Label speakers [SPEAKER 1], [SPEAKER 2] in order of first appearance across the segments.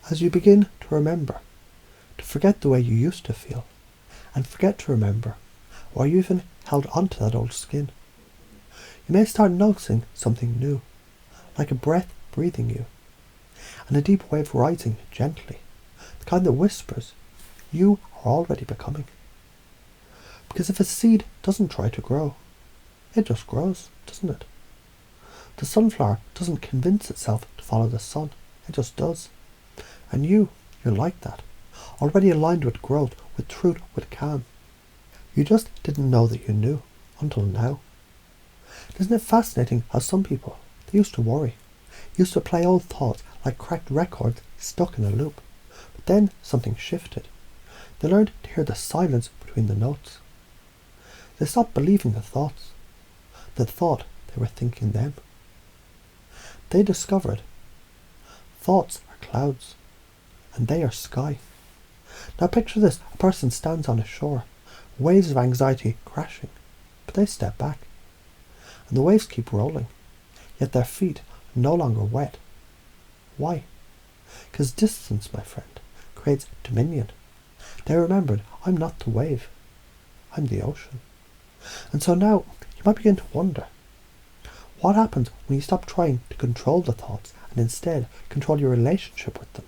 [SPEAKER 1] As you begin to remember, to forget the way you used to feel, and forget to remember why you even held onto that old skin, you may start noticing something new, like a breath breathing you, and a deep wave rising gently, the kind that whispers, you are already becoming. Because if a seed doesn't try to grow, it just grows, doesn't it? The sunflower doesn't convince itself to follow the sun, it just does. And you're like that, already aligned with growth, with truth, with calm. You just didn't know that you knew, until now. Isn't it fascinating how some people, they used to worry, used to play old thoughts like cracked records stuck in a loop, but then something shifted. They learned to hear the silence between the notes. They stopped believing the thoughts, that thought they were thinking them. They discovered thoughts are clouds, and they are sky. Now picture this, a person stands on a shore, waves of anxiety crashing, but they step back, and the waves keep rolling, yet their feet are no longer wet. Why? Because distance, my friend, creates dominion. They remembered, I'm not the wave, I'm the ocean. And so now you might begin to wonder, what happens when you stop trying to control the thoughts and instead control your relationship with them?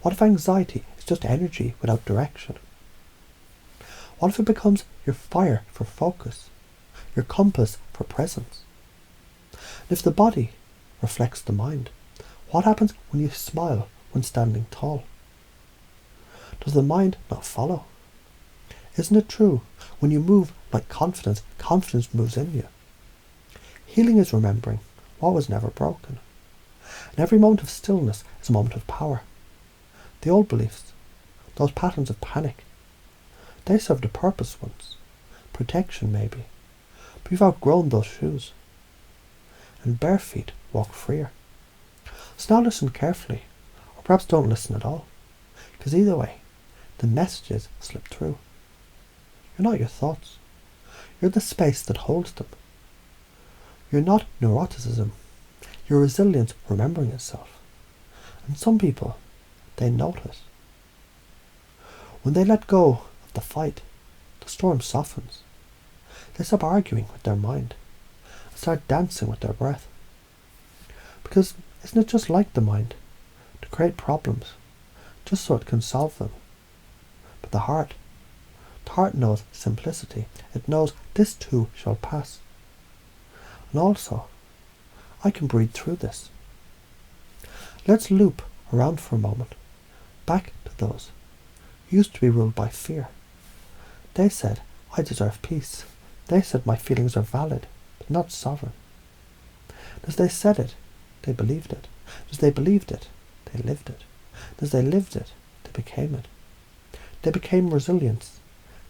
[SPEAKER 1] What if anxiety is just energy without direction? What if it becomes your fire for focus, your compass for presence? And if the body reflects the mind, what happens when you smile when standing tall? Does the mind not follow? Isn't it true, when you move like confidence, confidence moves in you? Healing is remembering what was never broken. And every moment of stillness is a moment of power. The old beliefs, those patterns of panic, they served a purpose once. Protection maybe. But you've outgrown those shoes. And bare feet walk freer. So now listen carefully, or perhaps don't listen at all. Because either way, the messages slip through. You're not your thoughts. You're the space that holds them. You're not neuroticism. You're resilience remembering itself. And some people, they notice. When they let go of the fight, the storm softens. They stop arguing with their mind and start dancing with their breath. Because isn't it just like the mind, to create problems, just so it can solve them? But the heart knows simplicity. It knows this too shall pass. And also, I can breathe through this. Let's loop around for a moment, back to those who used to be ruled by fear. They said, I deserve peace. They said my feelings are valid, but not sovereign. And as they said it, they believed it. As they believed it, they lived it. And as they lived it, they became it. They became resilience.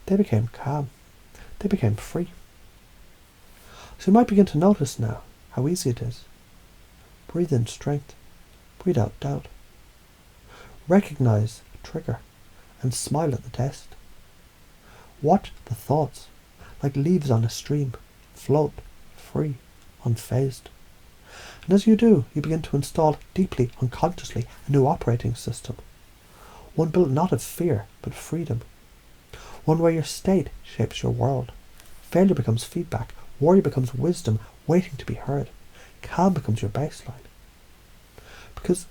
[SPEAKER 1] They became calm. They became free. So you might begin to notice now how easy it is. Breathe in strength. Breathe out doubt. Recognize a trigger and smile at the test. Watch the thoughts, like leaves on a stream, float, free, unfazed. And as you do, you begin to install deeply, unconsciously, a new operating system. One built not of fear, but freedom. One where your state shapes your world. Failure becomes feedback. Worry becomes wisdom waiting to be heard. Calm becomes your baseline. Because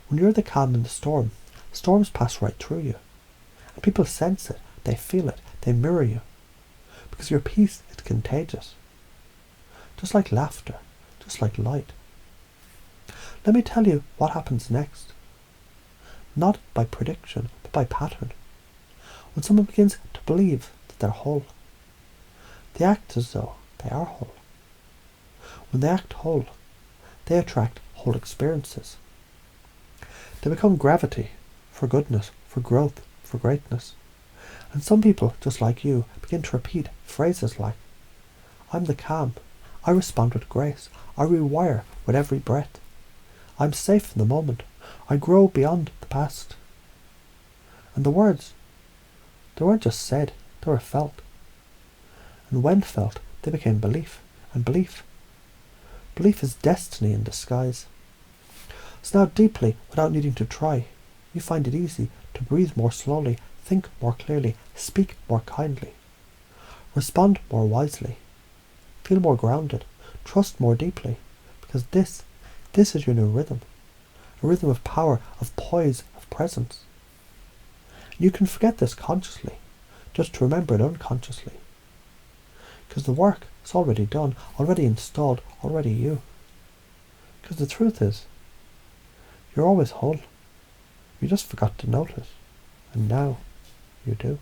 [SPEAKER 1] when you're the calm in the storm, storms pass right through you. And people sense it, they feel it, they mirror you. Because your peace is contagious. Just like laughter, just like light. Let me tell you what happens next. Not by prediction, but by pattern. When someone begins to believe that they're whole, they act as though they are whole. When they act whole, they attract whole experiences. They become gravity for goodness, for growth, for greatness. And some people, just like you, begin to repeat phrases like, I'm the calm, I respond with grace, I rewire with every breath. I'm safe in the moment, I grow beyond the past. And the words, they weren't just said, they were felt. And when felt, they became belief. And belief is destiny in disguise. So now deeply, without needing to try, you find it easy to breathe more slowly, think more clearly, speak more kindly, respond more wisely, feel more grounded, trust more deeply, because this is your new rhythm, a rhythm of power, of poise, of presence. You can forget this consciously, just to remember it unconsciously, because the work is already done, already installed, already you. Because the truth is, you're always whole. You just forgot to notice, and now you do.